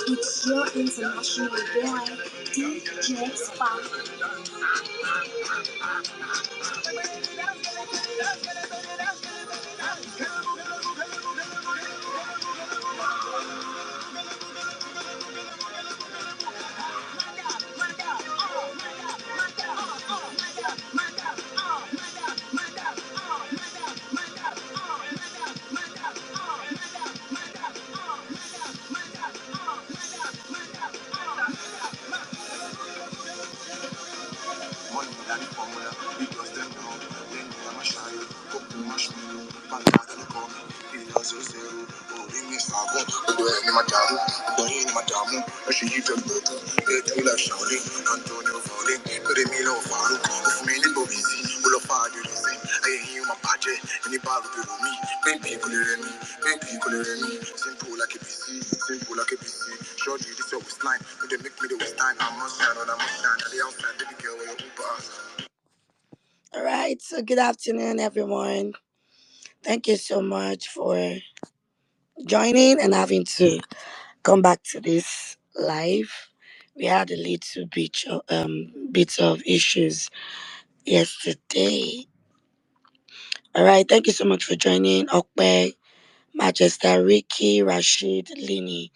It's your international boy, DJ Spot. All right, so good afternoon, everyone. Thank you so much for joining and having to come back to this live. We had a little bit of issues yesterday. All right, thank you so much for joining. Okpe, Manchester, Ricky, Rashid, Lini.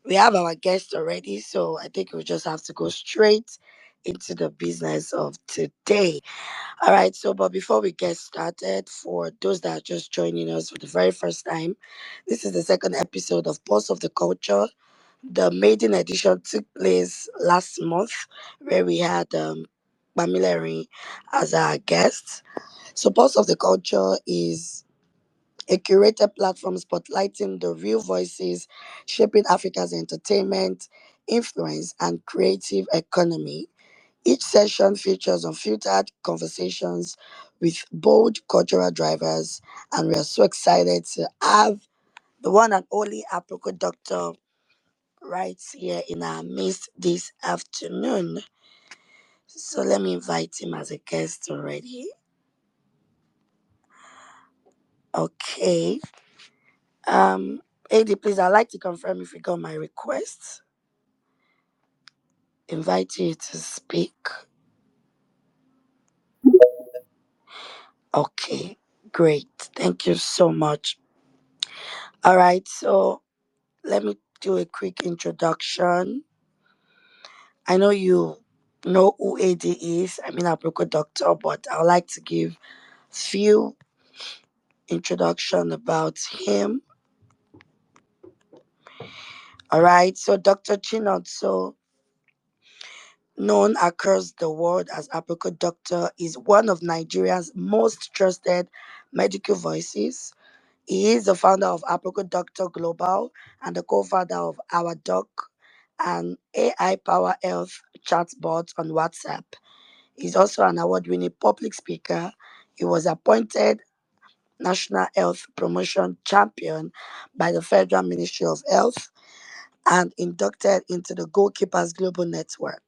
We have our guest already, so I think we just have to go straight into the business of today. All right, so but before we get started, for those that are just joining us for the very first time, this is the second episode of Pulse of the Culture. The maiden edition took place last month, where we had Bamileri as our guest. So Pulse of the Culture is a curated platform spotlighting the real voices shaping Africa's entertainment, influence, and creative economy. Each session features unfiltered conversations with bold cultural drivers, and we are so excited to have the one and only Aproko Doctor right here in our midst this afternoon. So let me invite him as a guest already. Okay. AD, please, I'd like to confirm if you got my request. Invite you to speak. Okay, great. Thank you so much. All right, so let me do a quick introduction. I know you know who AD is. I mean, Aproko Doctor, but I would like to give few introduction about him. All right, so Dr. Chinonso, known across the world as Aproko Doctor, is one of Nigeria's most trusted medical voices. He is the founder of Aproko Doctor Global and the co-founder of Our Doc, an AI power health chatbot on WhatsApp. He's also an award-winning public speaker. He was appointed National Health Promotion Champion by the Federal Ministry of Health and inducted into the Goalkeepers Global Network.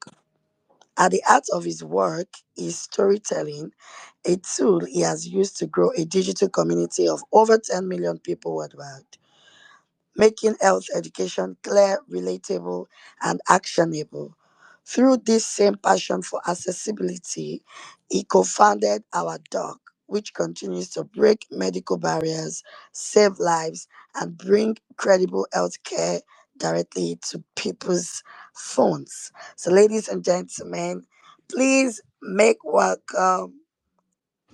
At the heart of his work is storytelling, a tool he has used to grow a digital community of over 10 million people worldwide, making health education clear, relatable, and actionable. Through this same passion for accessibility, he co founded Our Doc, which continues to break medical barriers, save lives, and bring credible healthcare directly to people's phones. So, ladies and gentlemen, please make welcome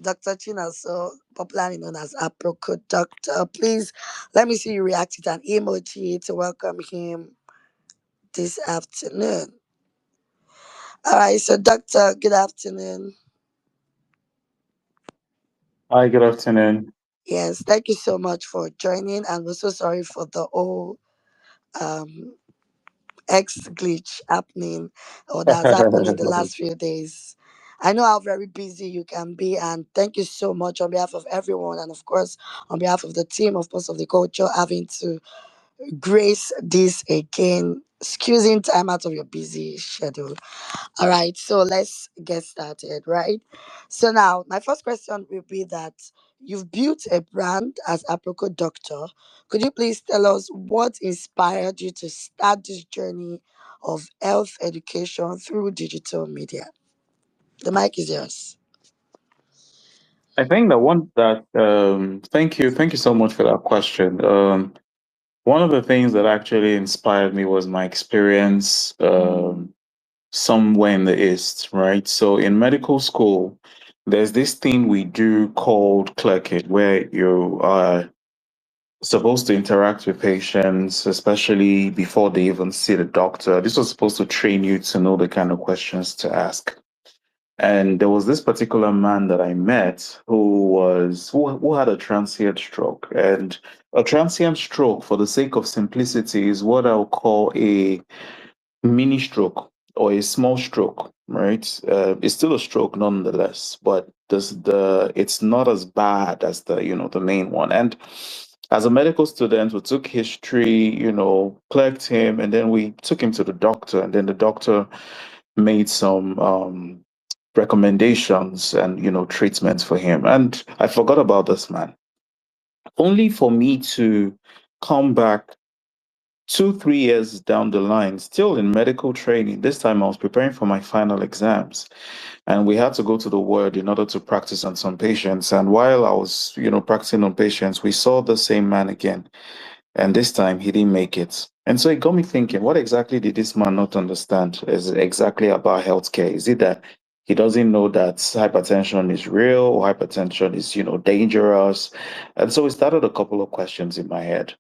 Dr. China, so popularly known as Aproko Doctor. Please let me see you react with an emoji to welcome him this afternoon. All right, so Doctor, good afternoon. Hi, good afternoon. Yes, thank you so much for joining, and we're so sorry for the whole um X glitch happening or that's happened in the last few days. I know how very busy you can be, and thank you so much on behalf of everyone, and of course on behalf of the team, of course, of the culture, having to grace this again excusing time out of your busy schedule. All right, so let's get started, right? So now, my first question will be that you've built a brand as Aproko Doctor. Could you please tell us what inspired you to start this journey of health education through digital media? The mic is yours. I think the one that thank you so much for that question. One of the things that actually inspired me was my experience somewhere in the East, right? So in medical school, there's this thing we do called clerking, where you are supposed to interact with patients, especially before they even see the doctor. This was supposed to train you to know the kind of questions to ask. And there was this particular man that I met who had a transient stroke. And a transient stroke, for the sake of simplicity, is what I'll call a mini stroke or a small stroke, right? It's still a stroke nonetheless, but it's not as bad as the main one. And as a medical student, we took history, clerked him, and then we took him to the doctor, and then the doctor made some recommendations and treatments for him. And I forgot about this man, only for me to come back 2, 3 years down the line, still in medical training. This time I was preparing for my final exams, and we had to go to the ward in order to practice on some patients. And while I was, practicing on patients, we saw the same man again, and this time he didn't make it. And so it got me thinking, what exactly did this man not understand is exactly about healthcare? Is it that he doesn't know that hypertension is real, or hypertension is, dangerous? And so it started a couple of questions in my head.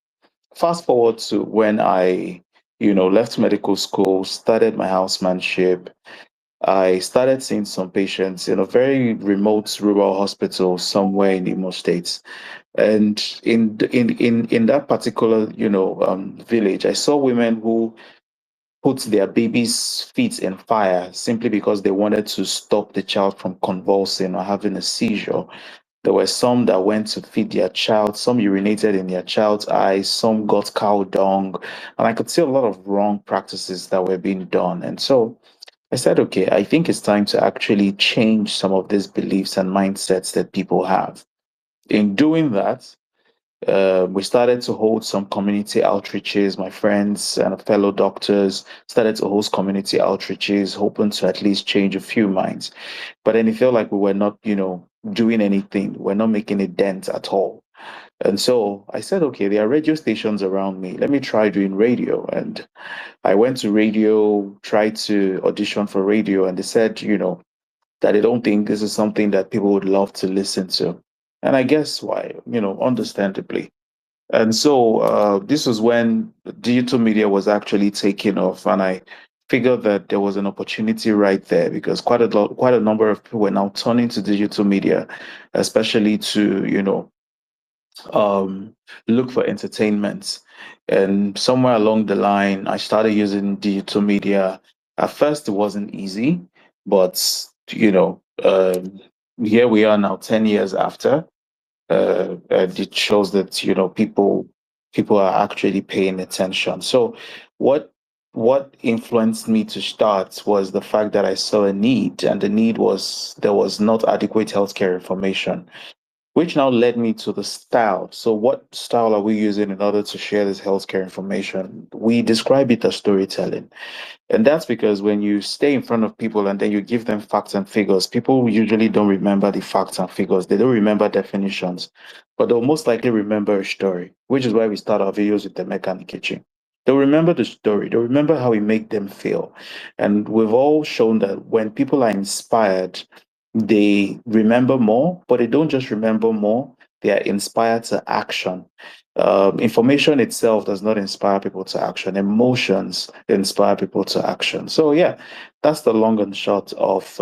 Fast forward to when I, left medical school, started my housemanship. I started seeing some patients in a very remote rural hospital somewhere in Imo State. And in that particular, village, I saw women who put their baby's feet in fire simply because they wanted to stop the child from convulsing or having a seizure. There were some that went to feed their child, some urinated in their child's eyes, some got cow dung, and I could see a lot of wrong practices that were being done. And so I said, okay, I think it's time to actually change some of these beliefs and mindsets that people have. In doing that, we started to hold some community outreaches. My friends and fellow doctors started to host community outreaches, hoping to at least change a few minds. But then it felt like we were not, doing anything. We're not making a dent at all. And so I said, okay, there are radio stations around me. Let me try doing radio. And I went to radio, tried to audition for radio, and they said, that they don't think this is something that people would love to listen to. And I guess why, understandably. And so this was when digital media was actually taking off, and I figured that there was an opportunity right there because quite a number of people were now turning to digital media, especially to um, look for entertainment. And somewhere along the line, I started using digital media. At first, it wasn't easy, but here we are now, 10 years after, and it shows that people are actually paying attention. So what influenced me to start was the fact that I saw a need, and the need was there was not adequate healthcare information, which now led me to the style. So what style are we using in order to share this healthcare information? We describe it as storytelling. And that's because when you stay in front of people and then you give them facts and figures, people usually don't remember the facts and figures. They don't remember definitions, but they'll most likely remember a story, which is why we start our videos with the mechanic kitchen. They'll remember the story. They'll remember how we make them feel. And we've all shown that when people are inspired, they remember more, but they don't just remember more, they are inspired to action. Information itself does not inspire people to action. Emotions inspire people to action. So yeah, that's the long and short of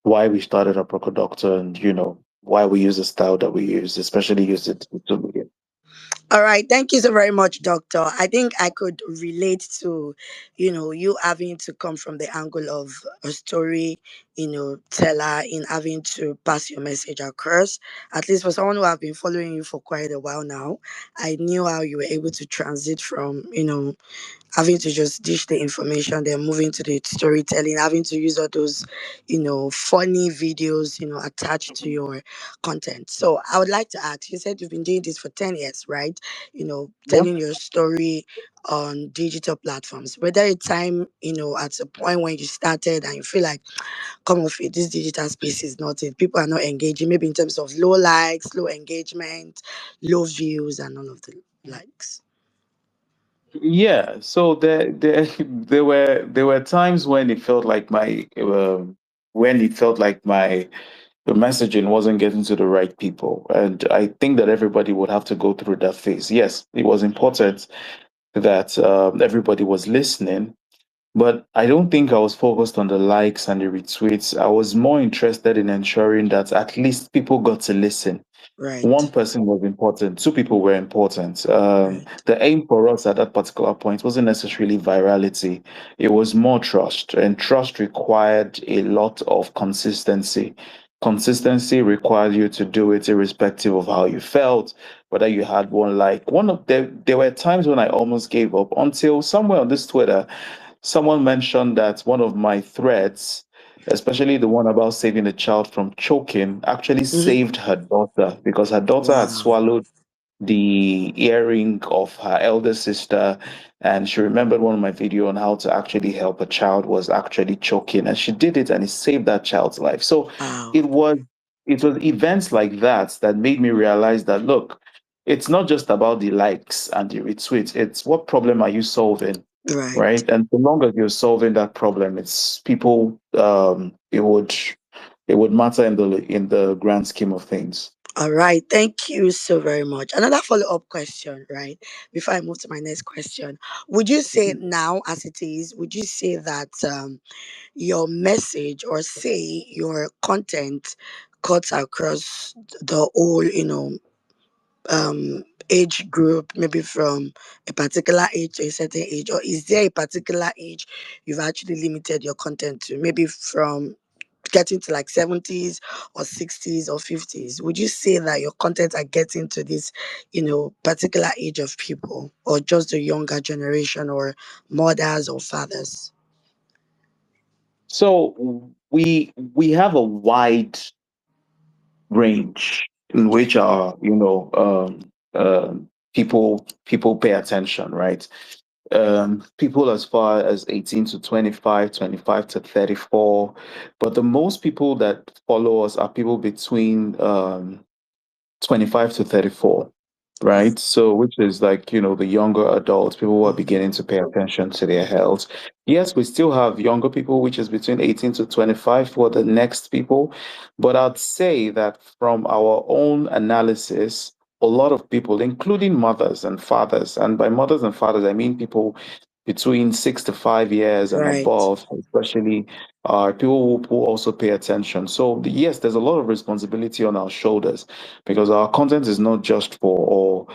why we started Aproko Doctor, and why we use the style that we use, especially use it to media. All right, thank you so very much, Doctor. I think I could relate to, you having to come from the angle of a story, teller in having to pass your message across. At least for someone who have been following you for quite a while now, I knew how you were able to transit from, having to just dish the information, then moving to the storytelling, having to use all those, funny videos, attached to your content. So I would like to ask, you said you've been doing this for 10 years, right? Yeah. Telling your story on digital platforms. Were there a time, at a point when you started and you feel like, come off it, this digital space is not it. People are not engaging, maybe in terms of low likes, low engagement, low views, and all of the likes. Yeah, so there were times when it felt like my the messaging wasn't getting to the right people, and I think that everybody would have to go through that phase. Yes, it was important that everybody was listening, but I don't think I was focused on the likes and the retweets. I was more interested in ensuring that at least people got to listen. One Right, person was important, two people were important. right, The aim for us at that particular point wasn't necessarily virality, it was more trust. And trust required a lot of consistency. Consistency required you to do it irrespective of how you felt, whether you had one like. There were times when I almost gave up until somewhere on this Twitter, someone mentioned that one of my threads, especially the one about saving a child from choking, actually hmm, saved her daughter because her daughter had wow, swallowed the earring of her elder sister, and she remembered one of my video on how to actually help a child was actually choking, and she did it and it saved that child's life. So wow, it was it was events like that that made me realize that, look, it's not just about the likes and the retweets, it's what problem are you solving, right. right? And so long as you're solving that problem, it's people it would matter in the grand scheme of things. All right, thank you so very much. Another follow-up question, right? Before I move to my next question, would you say now, as it is, would you say that your message or say your content cuts across the whole, age group, maybe from a particular age to a certain age, or is there a particular age you've actually limited your content to, maybe from getting to like 70s or 60s or 50s? Would you say that your content are getting to this, particular age of people, or just the younger generation, or mothers or fathers? So we have a wide range in which Okay. our people pay attention, right? People as far as 18 to 25, 25 to 34, but the most people that follow us are people between 25 to 34, Wow. right? So, which is like, the younger adults, people who are Mhm. beginning to pay attention to their health. Yes, we still have younger people, which is between 18 to 25 for the next people. But I'd say that from our own analysis, a lot of people, including mothers and fathers, and by mothers and fathers, I mean people between 6 to 5 years and Right. above, especially are people who also pay attention. So yes, there's a lot of responsibility on our shoulders because our content is not just for, or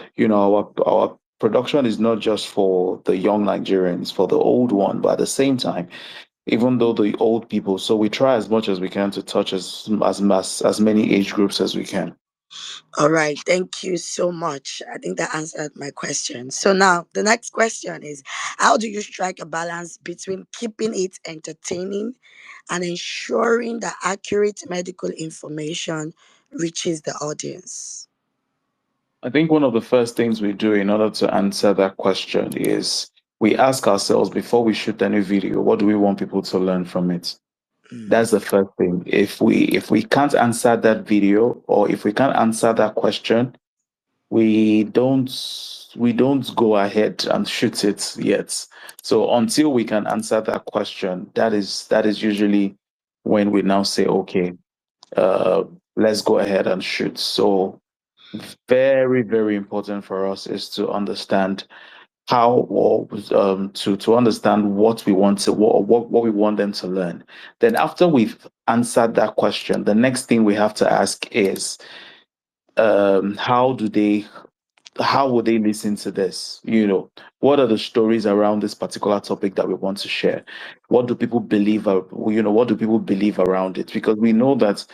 our production is not just for the young Nigerians, for the old one, but at the same time, even though the old people, so we try as much as we can to touch as many age groups as we can. All right, thank you so much. I think that answered my question. So now the next question is, how do you strike a balance between keeping it entertaining and ensuring that accurate medical information reaches the audience? I think one of the first things we do in order to answer that question is we ask ourselves before we shoot any video, what do we want people to learn from it? Mm, That's the first thing. If we can't answer that video, or if we can't answer that question, we don't we don't go ahead and shoot it yet. So until we can answer that question, that is usually when we now say, okay, uh, let's go ahead and shoot. So very, very important for us is to understand how, or to understand what we want to what we want them to learn. Then after we've answered that question, the next thing we have to ask is, how do they how would they listen to this? What are the stories around this particular topic that we want to share? What do people believe? What do people believe around it? Because we know that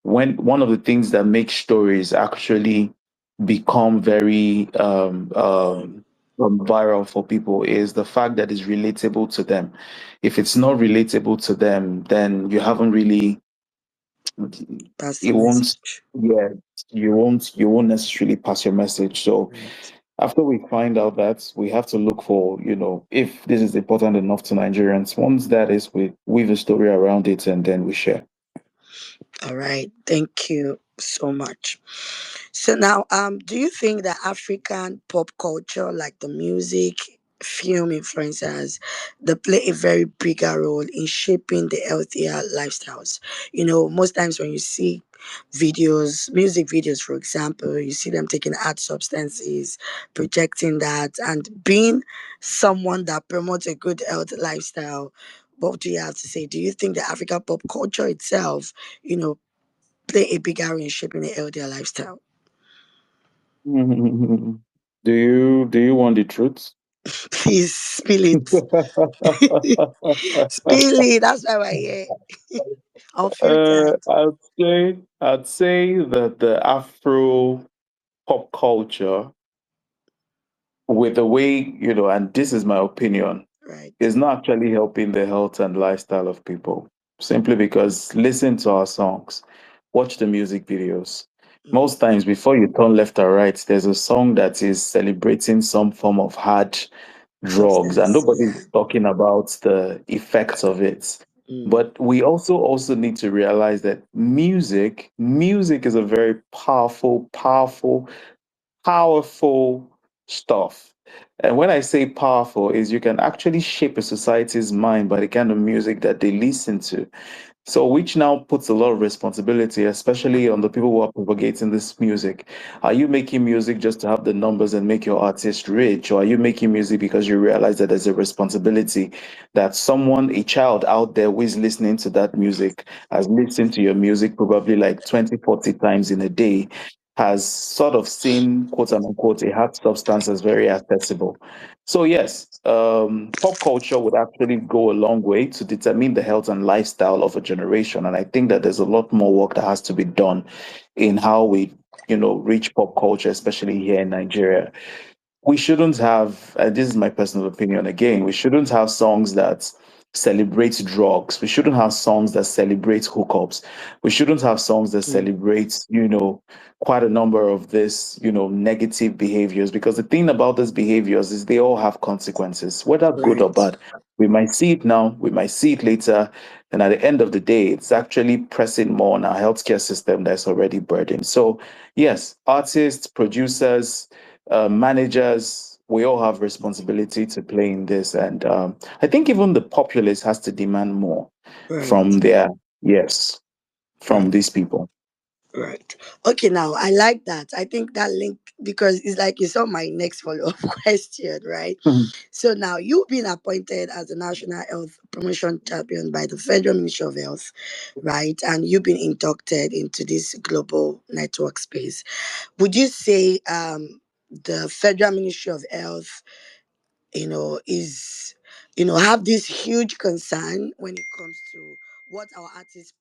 when one of the things that makes stories actually become very viral for people is the fact that it's relatable to them. If it's not relatable to them, then you haven't really, Pass the it won't, message. yeah, you won't necessarily pass your message. So Right. after we find out that, we have to look for, if this is important enough to Nigerians. Once that is, we weave a story around it and then we share. All right. Thank you so much. So now, do you think that African pop culture, like the music, film influencers, they play a very bigger role in shaping the healthier lifestyles? Most times when you see videos, music videos, for example, you see them taking hard substances, projecting that, and being someone that promotes a good health lifestyle. What do you have to say? Do you think the African pop culture itself, you know, play a bigger role in shaping a healthier lifestyle? Do you want the truth? Please spill it. Spill it. That's why we're here. Unfiltered. I'd say that the Afro pop culture, with the way, and this is my opinion, Right. is not actually helping the health and lifestyle of people. Simply because listen to our songs, watch the music videos. Mm. Most times, before you turn left or right, there's a song that is celebrating some form of hard drugs, and Substance. nobody's Yeah. talking about the effects of it. Mm. But we also need to realize that music is a very powerful stuff. And when I say powerful, is you can actually shape a society's mind by the kind of music that they listen to. So, which now puts a lot of responsibility, especially on the people who are propagating this music. Are you making music just to have the numbers and make your artist rich? Or are you making music because you realize that there's a responsibility that someone, a child out there who is listening to that music, has listened to your music probably like 20, 40 times in a day, has sort of seen, quote unquote, a hard substance as very accessible. So yes, pop culture would actually go a long way to determine the health and lifestyle of a generation, and I think that there's a lot more work that has to be done in how we, reach pop culture, especially here in Nigeria. We shouldn't have, and this is my personal opinion again, we shouldn't have songs that celebrate drugs. We shouldn't have songs that celebrate hookups. We shouldn't have songs that Mm. celebrate, quite a number of this, negative behaviors. Because the thing about these behaviors is they all have consequences, whether good or Right. bad. We might see it now, we might see it later. And at the end of the day, it's actually pressing more on our healthcare system that's already burdened. So, yes, artists, producers, managers, we all have responsibility to play in this. And I think even the populace has to demand more Right. from their, yes, Right. from these people. Right. Okay, now I like that. I think that link because it's like you saw my next follow up question, right? Mhm. So now you've been appointed as the National Health Promotion Champion by the Federal Ministry of Health, right? And you've been inducted into this global network space. Would you say the Federal Ministry of Health, is have this huge concern when it comes to what our artists